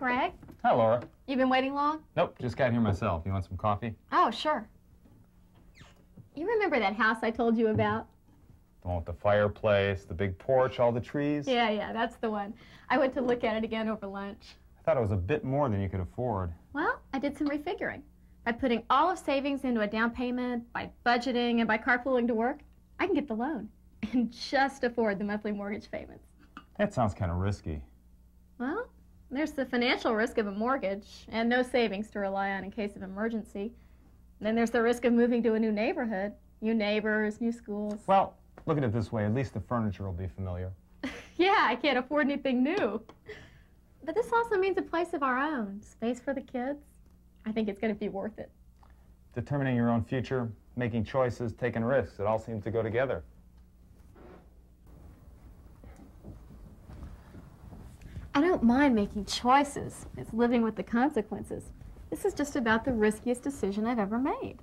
Greg. Hi, Laura. You been waiting long? Nope, just got here myself. You want some coffee? Oh, sure. You remember that house I told you about? The one with the fireplace, the big porch, all the trees? Yeah, that's the one. I went to look at it again over lunch. I thought it was a bit more than you could afford. Well, I did some refiguring. By putting all of savings into a down payment, by budgeting, and by carpooling to work, I can get the loan and just afford the monthly mortgage payments. That sounds kind of risky. Well, there's the financial risk of a mortgage and no savings to rely on in case of emergency. Then there's the risk of moving to a new neighborhood, new neighbors, new schools. Well, look at it this way. At least the furniture will be familiar. Yeah, I can't afford anything new. But this also means a place of our own, space for the kids. I think it's going to be worth it. Determining your own future, making choices, taking risks, it all seems to go together. I don't mind making choices. It's living with the consequences. This is just about the riskiest decision I've ever made.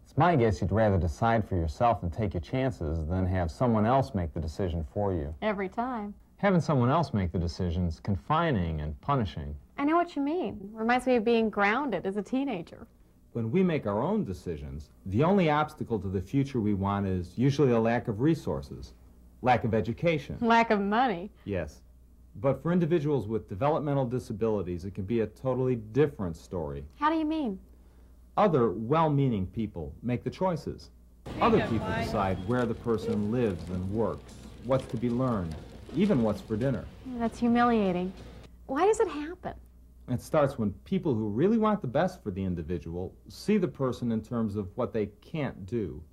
It's my guess you'd rather decide for yourself and take your chances than have someone else make the decision for you. Every time. Having someone else make the decisions, confining and punishing. I know what you mean. Reminds me of being grounded as a teenager. When we make our own decisions, the only obstacle to the future we want is usually a lack of resources, lack of education. Lack of money. Yes. But for individuals with developmental disabilities, it can be a totally different story. How do you mean? Other well-meaning people make the choices. Other people decide where the person lives and works, what's to be learned, even what's for dinner. That's humiliating. Why does it happen? It starts when people who really want the best for the individual see the person in terms of what they can't do,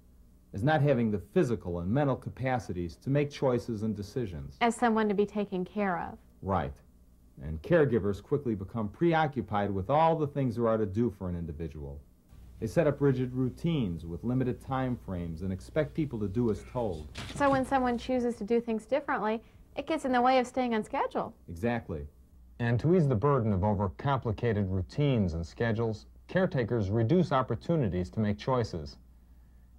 as not having the physical and mental capacities to make choices and decisions. As someone to be taken care of. Right. And caregivers quickly become preoccupied with all the things there are to do for an individual. They set up rigid routines with limited time frames and expect people to do as told. So when someone chooses to do things differently, it gets in the way of staying on schedule. Exactly. And to ease the burden of overcomplicated routines and schedules, caretakers reduce opportunities to make choices.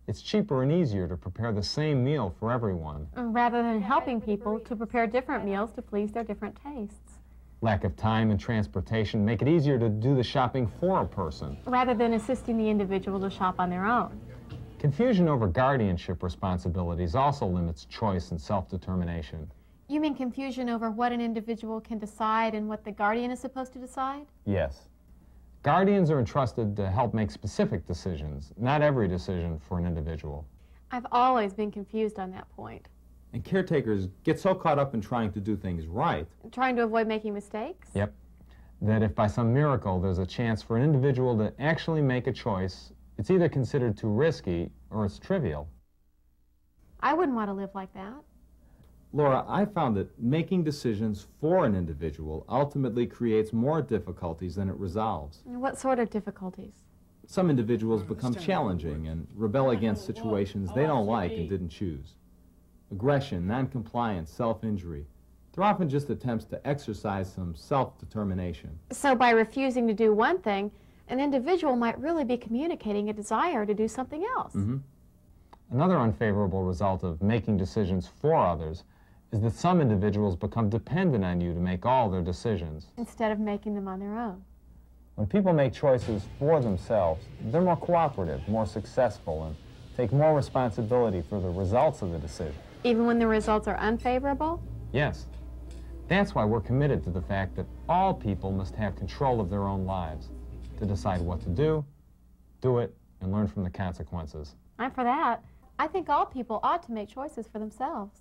It's cheaper and easier to prepare the same meal for everyone. Rather than helping people to prepare different meals to please their different tastes. Lack of time and transportation make it easier to do the shopping for a person. Rather than assisting the individual to shop on their own. Confusion over guardianship responsibilities also limits choice and self-determination. You mean confusion over what an individual can decide and what the guardian is supposed to decide? Yes. Guardians are entrusted to help make specific decisions, not every decision for an individual. I've always been confused on that point. And caretakers get so caught up in trying to do things right. Trying to avoid making mistakes? Yep. That if by some miracle there's a chance for an individual to actually make a choice, it's either considered too risky or it's trivial. I wouldn't want to live like that. Laura, I found that making decisions for an individual ultimately creates more difficulties than it resolves. What sort of difficulties? Some individuals become challenging and rebel against situations they don't like and didn't choose. Aggression, noncompliance, self-injury. They're often just attempts to exercise some self-determination. So by refusing to do one thing, an individual might really be communicating a desire to do something else. Mm-hmm. Another unfavorable result of making decisions for others is that some individuals become dependent on you to make all their decisions. Instead of making them on their own. When people make choices for themselves, they're more cooperative, more successful, and take more responsibility for the results of the decision. Even when the results are unfavorable? Yes. That's why we're committed to the fact that all people must have control of their own lives, to decide what to do it, and learn from the consequences. I'm for that. I think all people ought to make choices for themselves.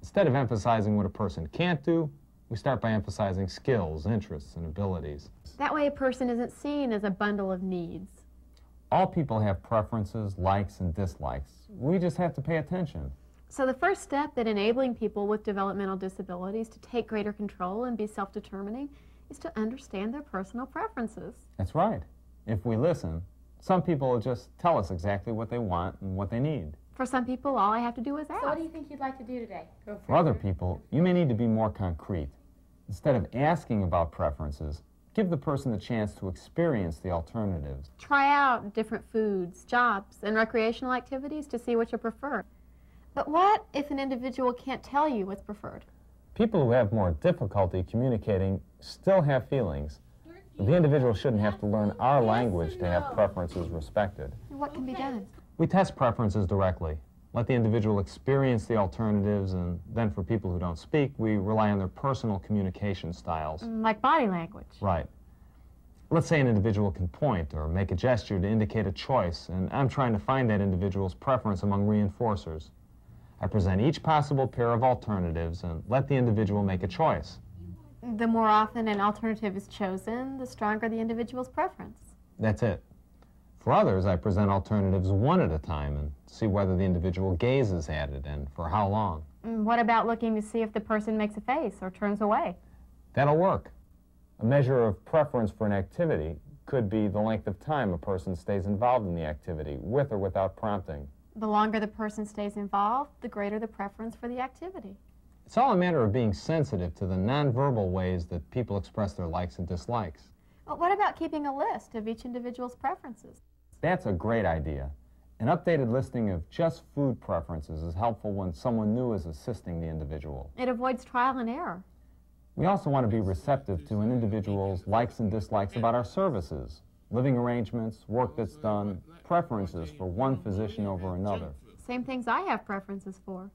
Instead of emphasizing what a person can't do, we start by emphasizing skills, interests, and abilities. That way a person isn't seen as a bundle of needs. All people have preferences, likes, and dislikes. We just have to pay attention. So the first step in enabling people with developmental disabilities to take greater control and be self-determining is to understand their personal preferences. That's right. If we listen, some people will just tell us exactly what they want and what they need. For some people, all I have to do is ask. So what do you think you'd like to do today? For other people, you may need to be more concrete. Instead of asking about preferences, give the person the chance to experience the alternatives. Try out different foods, jobs, and recreational activities to see what you prefer. But what if an individual can't tell you what's preferred? People who have more difficulty communicating still have feelings. The individual shouldn't have to learn our language to have preferences respected. What can be done? We test preferences directly. Let the individual experience the alternatives, and then for people who don't speak, we rely on their personal communication styles. Like body language. Right. Let's say an individual can point or make a gesture to indicate a choice, and I'm trying to find that individual's preference among reinforcers. I present each possible pair of alternatives and let the individual make a choice. The more often an alternative is chosen, the stronger the individual's preference. That's it. For others, I present alternatives one at a time and see whether the individual gazes at it and for how long. What about looking to see if the person makes a face or turns away? That'll work. A measure of preference for an activity could be the length of time a person stays involved in the activity, with or without prompting. The longer the person stays involved, the greater the preference for the activity. It's all a matter of being sensitive to the nonverbal ways that people express their likes and dislikes. But what about keeping a list of each individual's preferences? That's a great idea. An updated listing of just food preferences is helpful when someone new is assisting the individual. It avoids trial and error. We also want to be receptive to an individual's likes and dislikes about our services, living arrangements, work that's done, preferences for one physician over another. Same things I have preferences for.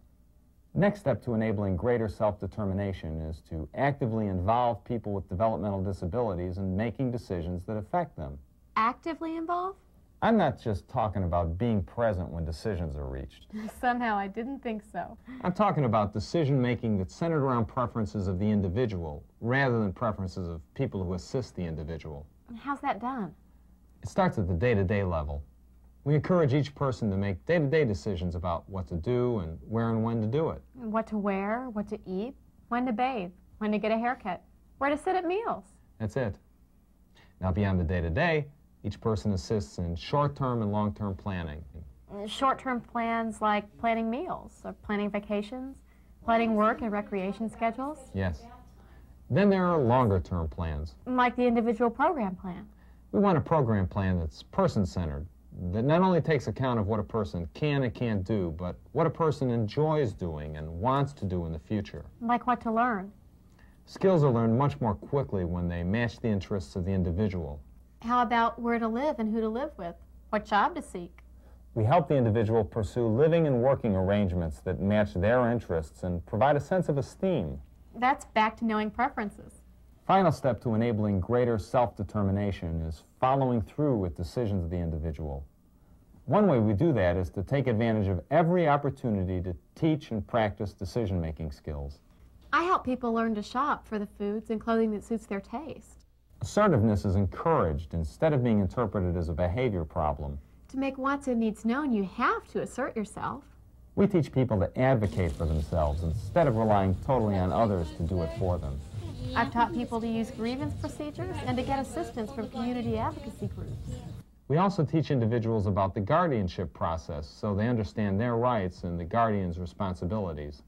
Next step to enabling greater self-determination is to actively involve people with developmental disabilities in making decisions that affect them. Actively involve? I'm not just talking about being present when decisions are reached. Somehow I didn't think so. I'm talking about decision-making that's centered around preferences of the individual rather than preferences of people who assist the individual. How's that done? It starts at the day-to-day level. We encourage each person to make day-to-day decisions about what to do and where and when to do it. What to wear, what to eat, when to bathe, when to get a haircut, where to sit at meals. That's it. Now, beyond the day-to-day, each person assists in short-term and long-term planning. Short-term plans like planning meals, or planning vacations, planning work and recreation schedules. Yes. Then there are longer-term plans. Like the individual program plan. We want a program plan that's person-centered, that not only takes account of what a person can and can't do, but what a person enjoys doing and wants to do in the future. Like what to learn. Skills are learned much more quickly when they match the interests of the individual. How about where to live and who to live with? What job to seek? We help the individual pursue living and working arrangements that match their interests and provide a sense of esteem. That's back to knowing preferences. Final step to enabling greater self-determination is following through with decisions of the individual. One way we do that is to take advantage of every opportunity to teach and practice decision-making skills. I help people learn to shop for the foods and clothing that suits their taste. Assertiveness is encouraged instead of being interpreted as a behavior problem. To make wants and needs known, you have to assert yourself. We teach people to advocate for themselves instead of relying totally on others to do it for them. I've taught people to use grievance procedures and to get assistance from community advocacy groups. We also teach individuals about the guardianship process so they understand their rights and the guardian's responsibilities.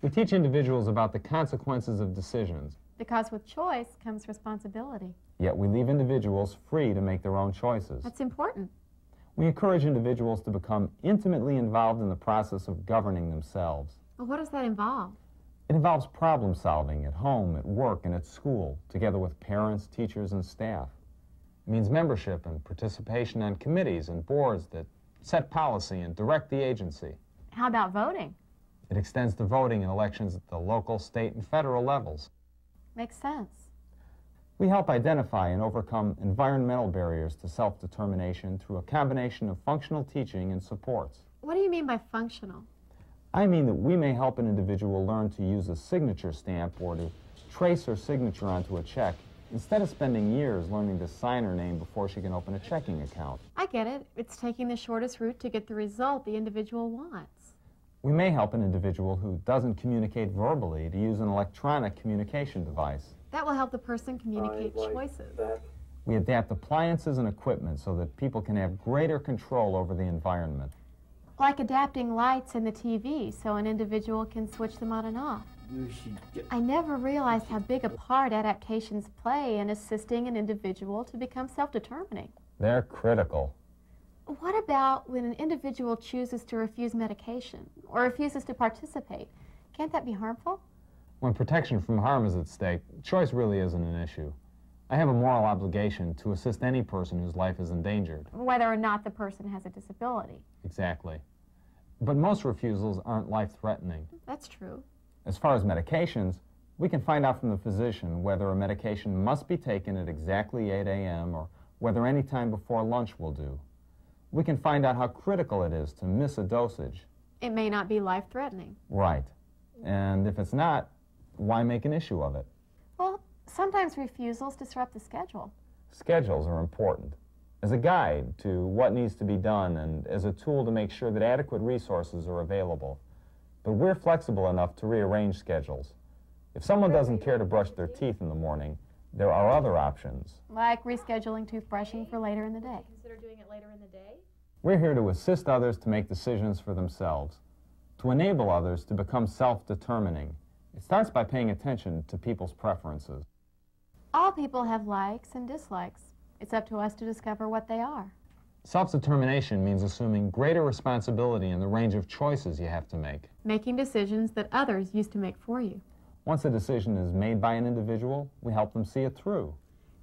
We teach individuals about the consequences of decisions. Because with choice comes responsibility. Yet we leave individuals free to make their own choices. That's important. We encourage individuals to become intimately involved in the process of governing themselves. Well, what does that involve? It involves problem solving at home, at work, and at school, together with parents, teachers, and staff. It means membership and participation on committees and boards that set policy and direct the agency. How about voting? It extends to voting in elections at the local, state, and federal levels. Makes sense. We help identify and overcome environmental barriers to self-determination through a combination of functional teaching and supports. What do you mean by functional? I mean that we may help an individual learn to use a signature stamp or to trace her signature onto a check instead of spending years learning to sign her name before she can open a checking account. I get it. It's taking the shortest route to get the result the individual wants. We may help an individual who doesn't communicate verbally to use an electronic communication device. That will help the person communicate choices. We adapt appliances and equipment so that people can have greater control over the environment. Like adapting lights in the TV so an individual can switch them on and off. I never realized how big a part adaptations play in assisting an individual to become self-determining. They're critical. What about when an individual chooses to refuse medication or refuses to participate? Can't that be harmful? When protection from harm is at stake, choice really isn't an issue. I have a moral obligation to assist any person whose life is endangered. Whether or not the person has a disability. Exactly. But most refusals aren't life-threatening. That's true. As far as medications, we can find out from the physician whether a medication must be taken at exactly 8 a.m. or whether any time before lunch will do. We can find out how critical it is to miss a dosage. It may not be life-threatening. Right. And if it's not, why make an issue of it? Well, sometimes refusals disrupt the schedule. Schedules are important as a guide to what needs to be done and as a tool to make sure that adequate resources are available. But we're flexible enough to rearrange schedules. If someone doesn't care to brush their teeth in the morning, there are other options. Like rescheduling toothbrushing for later in the day. Consider doing it later in the day? We're here to assist others to make decisions for themselves, to enable others to become self-determining. It starts by paying attention to people's preferences. All people have likes and dislikes. It's up to us to discover what they are. Self-determination means assuming greater responsibility in the range of choices you have to make. Making decisions that others used to make for you. Once a decision is made by an individual, we help them see it through.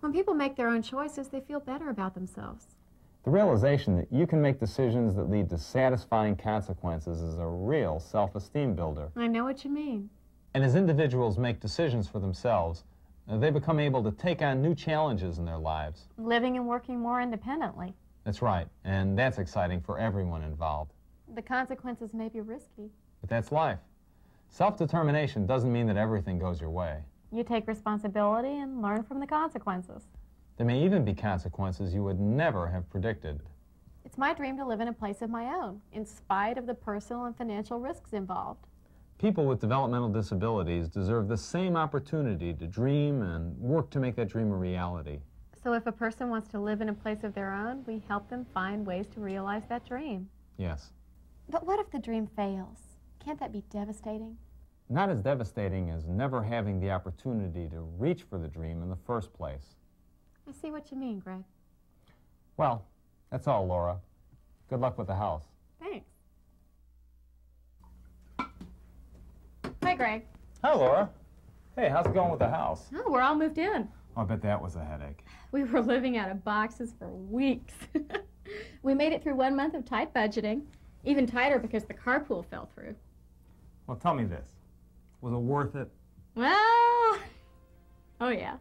When people make their own choices, they feel better about themselves. The realization that you can make decisions that lead to satisfying consequences is a real self-esteem builder. I know what you mean. And as individuals make decisions for themselves, they become able to take on new challenges in their lives. Living and working more independently. That's right, and that's exciting for everyone involved. The consequences may be risky. But that's life. Self-determination doesn't mean that everything goes your way. You take responsibility and learn from the consequences. There may even be consequences you would never have predicted. It's my dream to live in a place of my own, in spite of the personal and financial risks involved. People with developmental disabilities deserve the same opportunity to dream and work to make that dream a reality. So if a person wants to live in a place of their own, we help them find ways to realize that dream. Yes. But what if the dream fails? Can't that be devastating? Not as devastating as never having the opportunity to reach for the dream in the first place. I see what you mean, Greg. Well, that's all, Laura. Good luck with the house. Thanks. Hi, Greg. Hi, Laura. Hey, how's it going with the house? Oh, we're all moved in. I bet that was a headache. We were living out of boxes for weeks. We made it through 1 month of tight budgeting, even tighter because the carpool fell through. Well, tell me this. Was it worth it? Well, oh yeah.